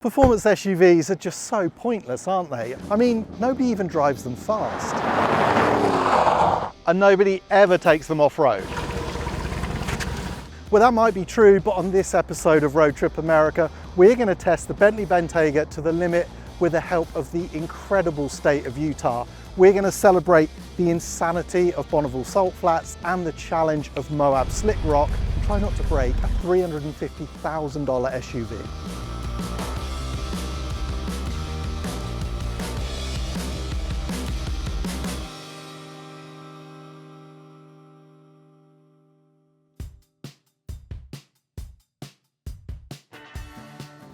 Performance SUVs are just so pointless, aren't they? I mean, nobody even drives them fast. And nobody ever takes them off-road. Well, that might be true, but on this episode of Road Trip America, we're going to test the Bentley Bentayga to the limit with the help of the incredible state of Utah. We're going to celebrate the insanity of Bonneville Salt Flats and the challenge of Moab Slick Rock and try not to break a $350,000 SUV.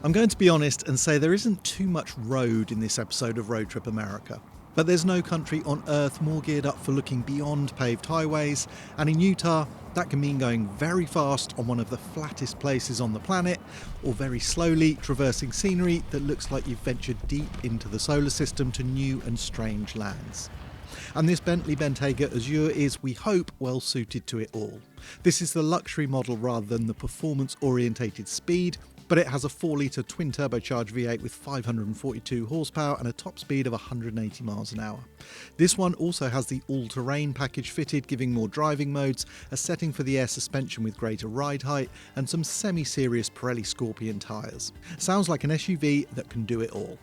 I'm going to be honest and say there isn't too much road in this episode of Road Trip America. But there's no country on earth more geared up for looking beyond paved highways, and in Utah, that can mean going very fast on one of the flattest places on the planet, or very slowly traversing scenery that looks like you've ventured deep into the solar system to new and strange lands. And this Bentley Bentayga Azure is, we hope, well suited to it all. This is the luxury model rather than the performance-orientated speed, but it has a 4-litre twin-turbocharged V8 with 542 horsepower and a top speed of 180 miles an hour. This one also has the all-terrain package fitted, giving more driving modes, a setting for the air suspension with greater ride height, and some semi-serious Pirelli Scorpion tyres. Sounds like an SUV that can do it all.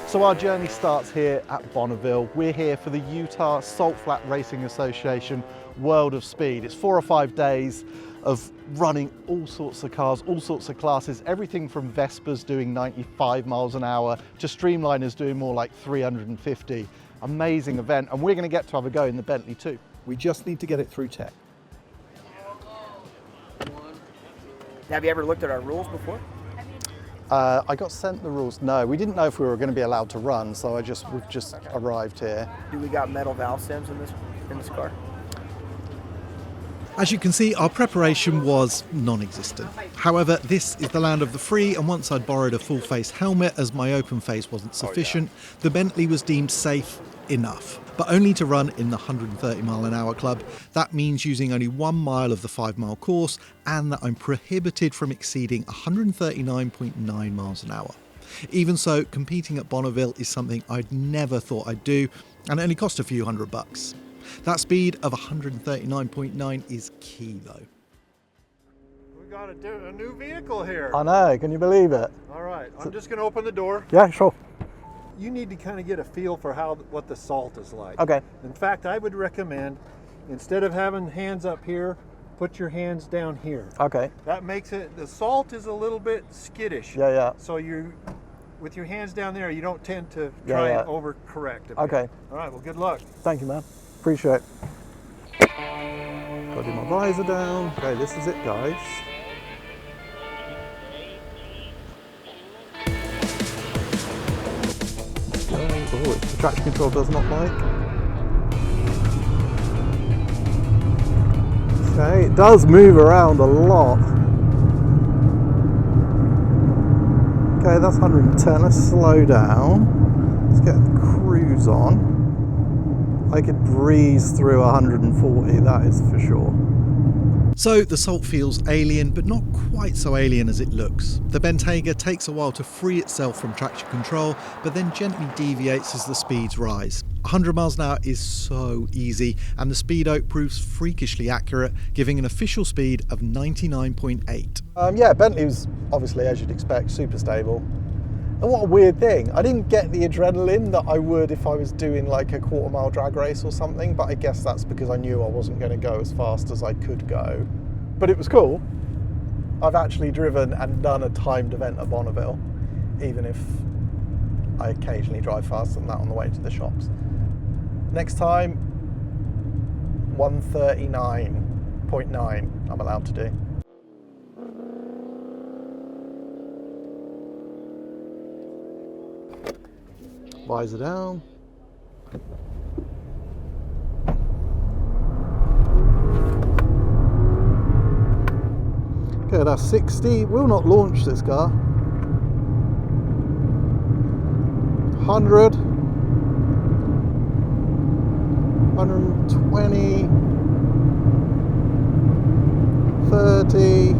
So our journey starts here at Bonneville. We're here for the Utah Salt Flat Racing Association World of Speed. It's 4 or 5 days of running all sorts of cars, all sorts of classes, everything from Vespers doing 95 miles an hour to Streamliners doing more like 350. Amazing event, and we're going to get to have a go in the Bentley too. We just need to get it through tech. Have you ever looked at our rules before? I got sent the rules. No, we didn't know if we were going to be allowed to run, so we've just arrived here. Do we got metal valve stems in this car? As you can see, our preparation was non-existent. However, this is the land of the free, and once I'd borrowed a full-face helmet as my open face wasn't sufficient, the Bentley was deemed safe enough, but only to run in the 130 mile an hour club. That means using only 1 mile of the 5-mile course, and that I'm prohibited from exceeding 139.9 miles an hour. Even so, competing at Bonneville is something I'd never thought I'd do, and it only cost a few $100. That speed of 139.9 is key though. We got a new vehicle here. I know, can you believe it? All right, I'm just going to open the door. Yeah, sure. You need to kind of get a feel for what the salt is like. Okay. In fact, I would recommend, instead of having hands up here, put your hands down here. Okay. That makes it, the salt is a little bit skittish. Yeah. So with your hands down there, you don't tend to try and overcorrect a bit. Okay. All right, well, good luck. Thank you, man. Appreciate it. Got my visor down. Okay, this is it, guys. Okay. Oh, the traction control does not like. Okay, it does move around a lot. Okay, that's 110. Let's slow down. Let's get the cruise on. I could breeze through 140, that is for sure. So the Salt feels alien, but not quite so alien as it looks. The Bentayga takes a while to free itself from traction control, but then gently deviates as the speeds rise. 100 miles an hour is so easy, and the speedo proves freakishly accurate, giving an official speed of 99.8. Yeah, Bentley was obviously, as you'd expect, super stable. And what a weird thing. I didn't get the adrenaline that I would if I was doing like a quarter-mile drag race or something, but I guess that's because I knew I wasn't going to go as fast as I could go. But it was cool. I've actually driven and done a timed event at Bonneville, even if I occasionally drive faster than that on the way to the shops. Next time, 139.9 I'm allowed to do. Visor down. Okay, that's 60. Will not launch this car. 100. 120. 30.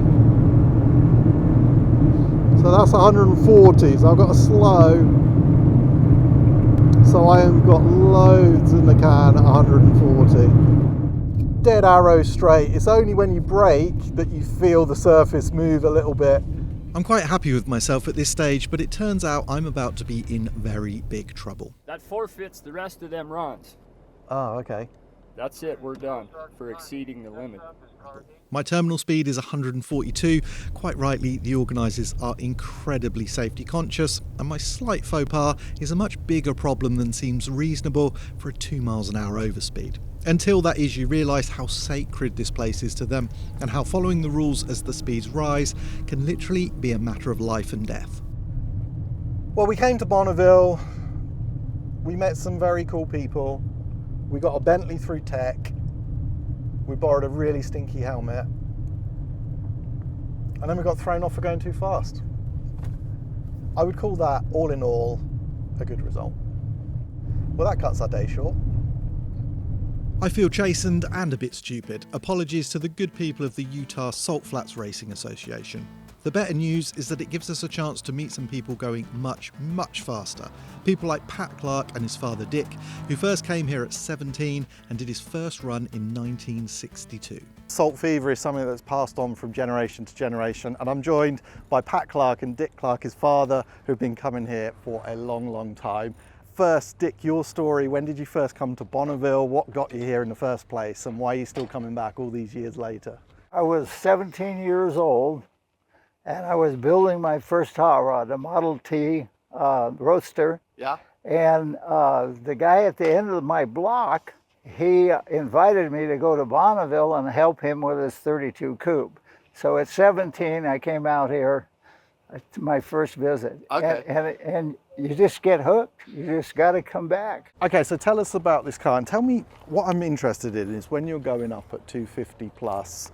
that's 140, so I've got to slow. So I have got loads in the can at 140. Dead arrow straight. It's only when you brake that you feel the surface move a little bit. I'm quite happy with myself at this stage, but it turns out I'm about to be in very big trouble. That forfeits the rest of them runs. Oh, okay. That's it, we're done for exceeding the limit. My terminal speed is 142. Quite rightly, the organisers are incredibly safety conscious, and my slight faux pas is a much bigger problem than seems reasonable for a 2 miles an hour overspeed. Until that is, you realise how sacred this place is to them, and how following the rules as the speeds rise can literally be a matter of life and death. Well, we came to Bonneville, we met some very cool people, we got a Bentley through tech, we borrowed a really stinky helmet, and then we got thrown off for going too fast. I would call that, all in all, a good result. Well, that cuts our day short. I feel chastened and a bit stupid. Apologies to the good people of the Utah Salt Flats Racing Association. The better news is that it gives us a chance to meet some people going much, much faster. People like Pat Clark and his father Dick, who first came here at 17 and did his first run in 1962. Salt fever is something that's passed on from generation to generation, and I'm joined by Pat Clark and Dick Clark, his father, who've been coming here for a long, long time. First, Dick, your story. When did you first come to Bonneville? What got you here in the first place, and why are you still coming back all these years later? I was 17 years old, and I was building my first hot rod, a Model T Roadster. Yeah. And the guy at the end of my block, he invited me to go to Bonneville and help him with his 32 coupe. So at 17, I came out here to my first visit. Okay. And you just get hooked. You just got to come back. Okay, so tell us about this car, and tell me what I'm interested in is when you're going up at 250 plus.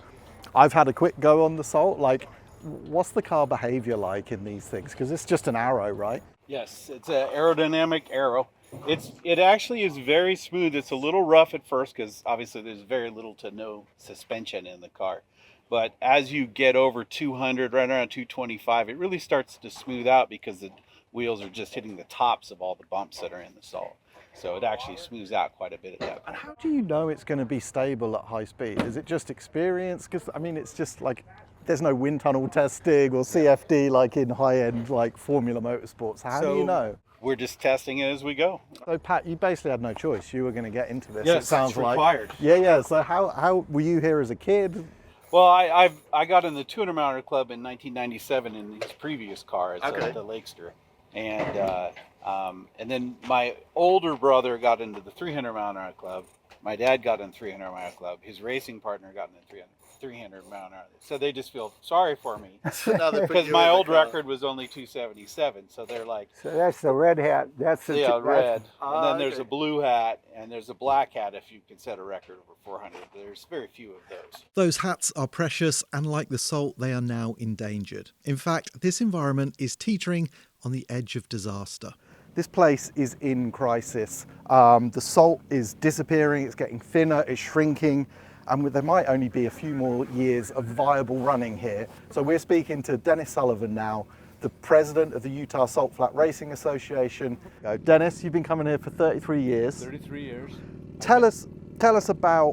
I've had a quick go on the Salt. Like, what's the car behavior like in these things? Because it's just an arrow, right? Yes, it's an aerodynamic arrow. It actually is very smooth. It's a little rough at first because obviously there's very little to no suspension in the car. But as you get over 200, right around 225, it really starts to smooth out because the wheels are just hitting the tops of all the bumps that are in the Salt. So it actually smooths out quite a bit at that point. And how do you know it's going to be stable at high speed? Is it just experience? Because, I mean, it's just like, there's no wind tunnel testing or CFD like in high-end like Formula Motorsports. How do you know? We're just testing it as we go. So Pat, you basically had no choice. You were going to get into this. Yes, it sounds it's required. Like. Yeah. So how were you here as a kid? Well, I got in the 200 mile an hour club in 1997 in his previous car, the Lakester, and then my older brother got into the 300 mile an hour club. My dad got in the 300 mile an hour club. His racing partner got in the 300 mile an hour. So they just feel sorry for me because my old record was only 277. So they're like, So that's the red hat. That's the red. And then there's a blue hat and there's a black hat if you can set a record over 400. There's very few of those. Those hats are precious, and like the Salt, they are now endangered. In fact, this environment is teetering on the edge of disaster. This place is in crisis. The Salt is disappearing, it's getting thinner, it's shrinking, and there might only be a few more years of viable running here. So we're speaking to Dennis Sullivan now, the president of the Utah Salt Flat Racing Association. Dennis, you've been coming here for 33 years. 33 years. Tell us about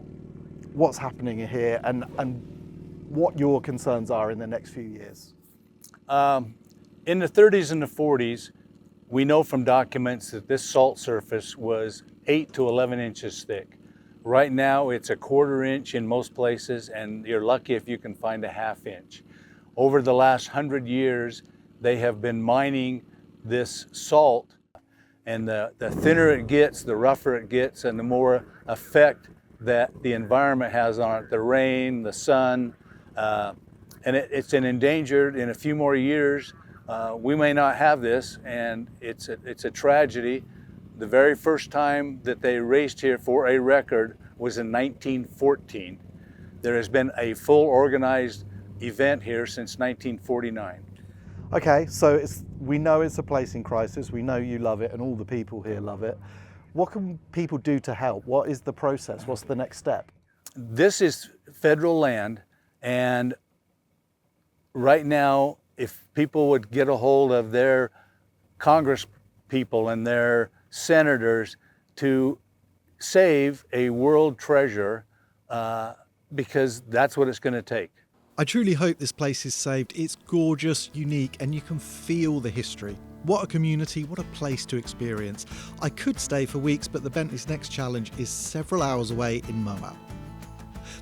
what's happening here and what your concerns are in the next few years. In the 30s and the 40s, we know from documents that this salt surface was 8 to 11 inches thick. Right now, it's a 1/4 inch in most places, and you're lucky if you can find a 1/2 inch. Over the last 100 years, they have been mining this salt, and the thinner it gets, the rougher it gets, and the more effect that the environment has on it, the rain, the sun, and it's an endangered. In a few more years, we may not have this, and it's a tragedy. The very first time that they raced here for a record was in 1914. There has been a full organized event here since 1949. Okay, so we know it's a place in crisis. We know you love it and all the people here love it. What can people do to help? What is the process? What's the next step? This is federal land, and right now if people would get a hold of their Congress people and their senators to save a world treasure, because that's what it's going to take. I truly hope this place is saved. It's gorgeous, unique, and you can feel the history. What a community, what a place to experience. I could stay for weeks, but the Bentley's next challenge is several hours away in Moab.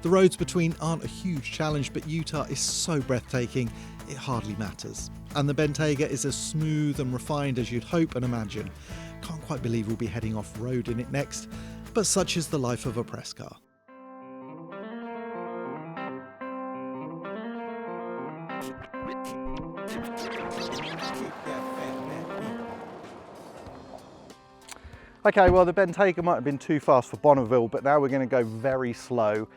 The roads between aren't a huge challenge, but Utah is so breathtaking, it hardly matters. And the Bentayga is as smooth and refined as you'd hope and imagine. Can't quite believe we'll be heading off-road in it next, but such is the life of a press car. Okay, well, the Bentayga might have been too fast for Bonneville, but now we're going to go very slow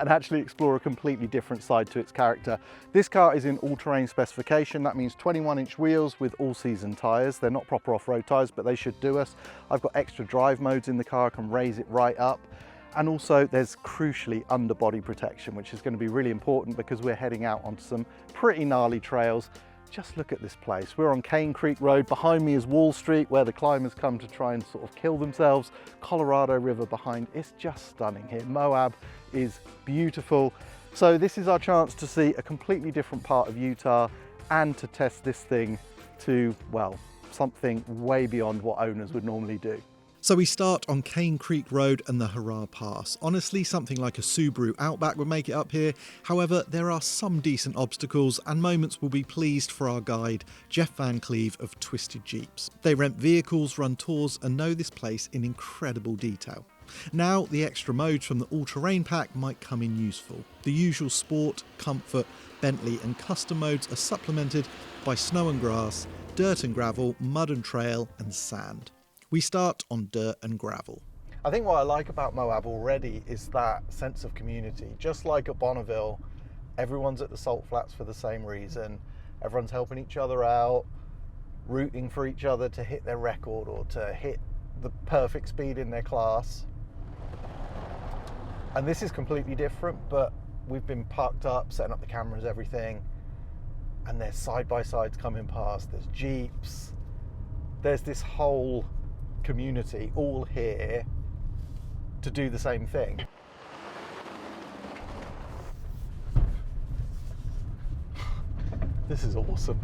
and actually explore a completely different side to its character. This car is in all-terrain specification. That means 21-inch wheels with all-season tyres. They're not proper off-road tyres, but they should do us. I've got extra drive modes in the car. I can raise it right up. And also there's crucially underbody protection, which is going to be really important because we're heading out onto some pretty gnarly trails. Just look at this place. We're on Cane Creek Road. Behind me is Wall Street, where the climbers come to try and sort of kill themselves. Colorado River behind. It's just stunning here. Moab is beautiful. So this is our chance to see a completely different part of Utah and to test this thing to, well, something way beyond what owners would normally do. So we start on Cane Creek Road and the Hurrah Pass. Honestly, something like a Subaru Outback would make it up here. However, there are some decent obstacles and moments will be pleased for our guide, Jeff Van Cleve of Twisted Jeeps. They rent vehicles, run tours and know this place in incredible detail. Now, the extra modes from the all-terrain pack might come in useful. The usual sport, comfort, Bentley and custom modes are supplemented by snow and grass, dirt and gravel, mud and trail and sand. We start on dirt and gravel. I think what I like about Moab already is that sense of community. Just like at Bonneville, everyone's at the Salt Flats for the same reason. Everyone's helping each other out, rooting for each other to hit their record or to hit the perfect speed in their class. And this is completely different, but we've been parked up, setting up the cameras, everything, and there's side-by-sides coming past, there's Jeeps, there's this whole community all here to do the same thing. This is awesome.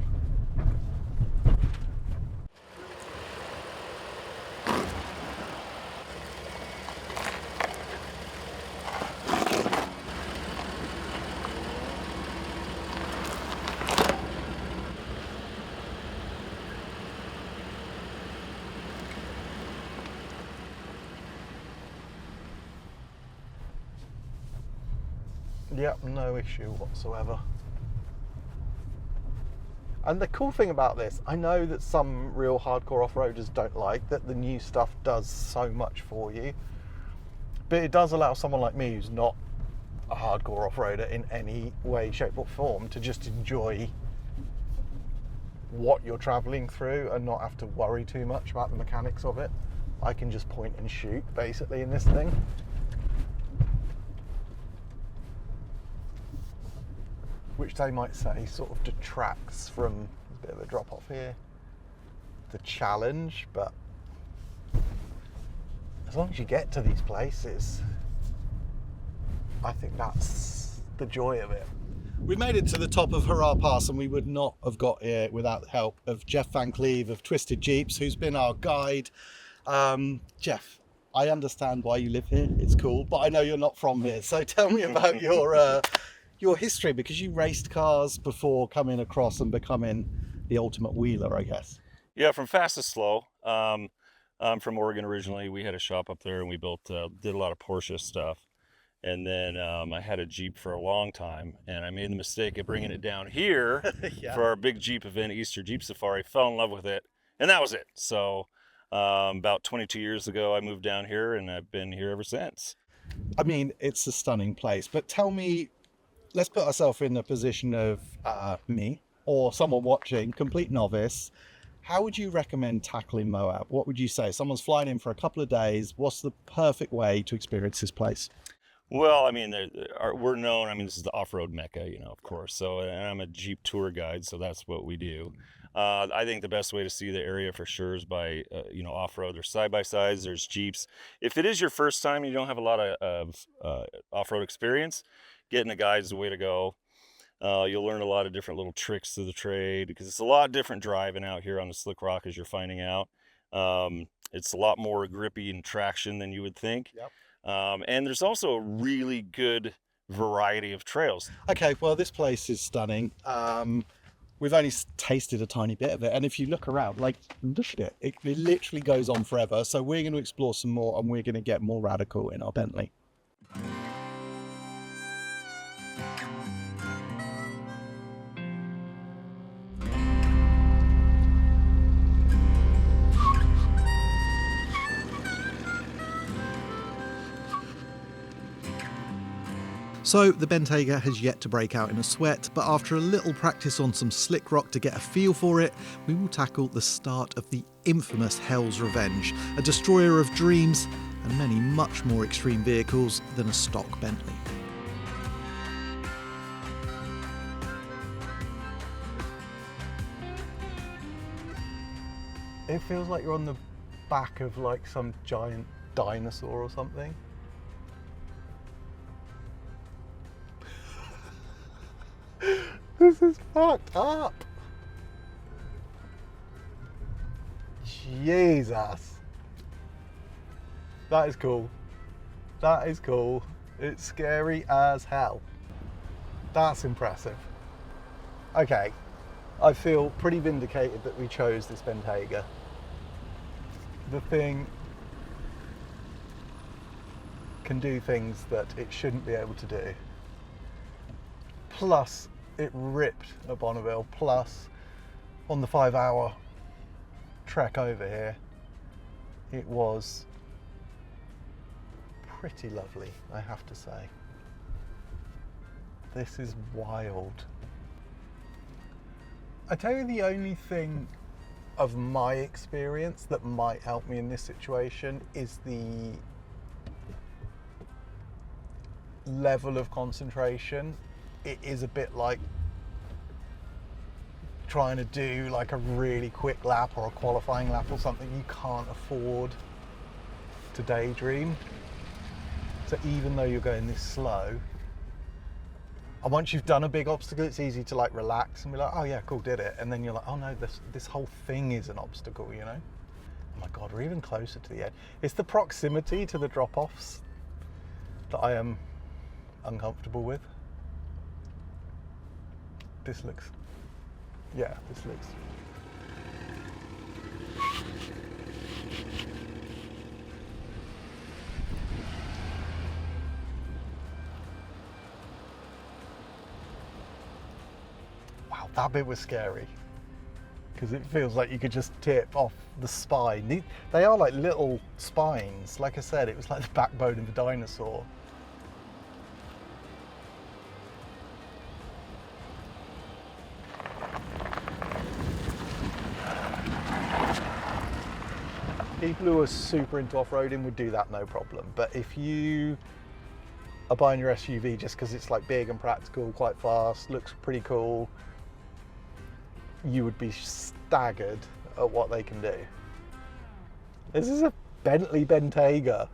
Yep, no issue whatsoever. And the cool thing about this, I know that some real hardcore off-roaders don't like that the new stuff does so much for you, but it does allow someone like me who's not a hardcore off-roader in any way, shape or form to just enjoy what you're traveling through and not have to worry too much about the mechanics of it. I can just point and shoot basically in this thing. Which they might say sort of detracts from a bit of a drop off here, the challenge, but as long as you get to these places, I think that's the joy of it. We made it to the top of Hurrah Pass and we would not have got here without the help of Jeff Van Cleve of Twisted Jeeps, who's been our guide. Jeff, I understand why you live here, it's cool, but I know you're not from here, so tell me about your history, because you raced cars before coming across and becoming the ultimate wheeler, I guess. Yeah, from fast to slow. I'm from Oregon originally. We had a shop up there and we built, did a lot of Porsche stuff. And then I had a Jeep for a long time and I made the mistake of bringing it down here yeah. for our big Jeep event, Easter Jeep Safari. Fell in love with it and that was it. So about 22 years ago, I moved down here and I've been here ever since. I mean, it's a stunning place, but tell me, let's put ourselves in the position of me or someone watching, complete novice. How would you recommend tackling Moab? What would you say? Someone's flying in for a couple of days. What's the perfect way to experience this place? Well, I mean, we're known. I mean, this is the off-road mecca, you know, of course. So, and I'm a Jeep tour guide, so that's what we do. I think the best way to see the area for sure is by, you know, off-road. There's side-by-sides, there's Jeeps. If it is your first time, you don't have a lot of off-road experience, getting a guide is the way to go. You'll learn a lot of different little tricks to the trade because it's a lot different driving out here on the slick rock, as you're finding out. It's a lot more grippy and traction than you would think. Yep. And there's also a really good variety of trails. Okay, well, this place is stunning. We've only tasted a tiny bit of it, and if you look around, like, look at it. It literally goes on forever. So we're going to explore some more, and we're going to get more radical in our Bentley. So the Bentayga has yet to break out in a sweat, but after a little practice on some slick rock to get a feel for it, we will tackle the start of the infamous Hell's Revenge, a destroyer of dreams and many much more extreme vehicles than a stock Bentley. It feels like you're on the back of like some giant dinosaur or something. This is fucked up. Jesus. That is cool. That is cool. It's scary as hell. That's impressive. Okay, I feel pretty vindicated that we chose this Bentayga. The thing can do things that it shouldn't be able to do. Plus, it ripped at Bonneville. Plus, on the 5-hour trek over here, it was pretty lovely, I have to say. This is wild. I tell you, the only thing of my experience that might help me in this situation is the level of concentration. It is a bit like trying to do like a really quick lap or a qualifying lap or something. You can't afford to daydream. So even though you're going this slow, and once you've done a big obstacle, it's easy to like relax and be like, oh yeah, cool, did it. And then you're like, oh no, this whole thing is an obstacle, you know? Oh my God, we're even closer to the end. It's the proximity to the drop-offs that I am uncomfortable with. This looks, yeah, this looks. Wow, that bit was scary because it feels like you could just tip off the spine. They are like little spines. Like I said, it was like the backbone of a dinosaur. People who are super into off-roading would do that no problem, but if you are buying your SUV just because it's like big and practical, quite fast, looks pretty cool, you would be staggered at what they can do. This is a Bentley Bentayga.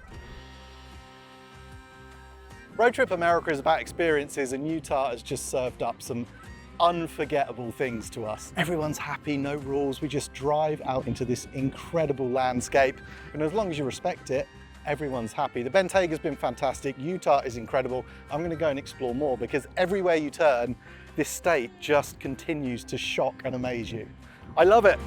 Road Trip America is about experiences, and Utah has just served up some unforgettable things to us. Everyone's happy, no rules. We just drive out into this incredible landscape, and as long as you respect it, everyone's happy. The Bentayga's been fantastic. Utah is incredible. I'm going to go and explore more because everywhere you turn, this state just continues to shock and amaze you. I love it.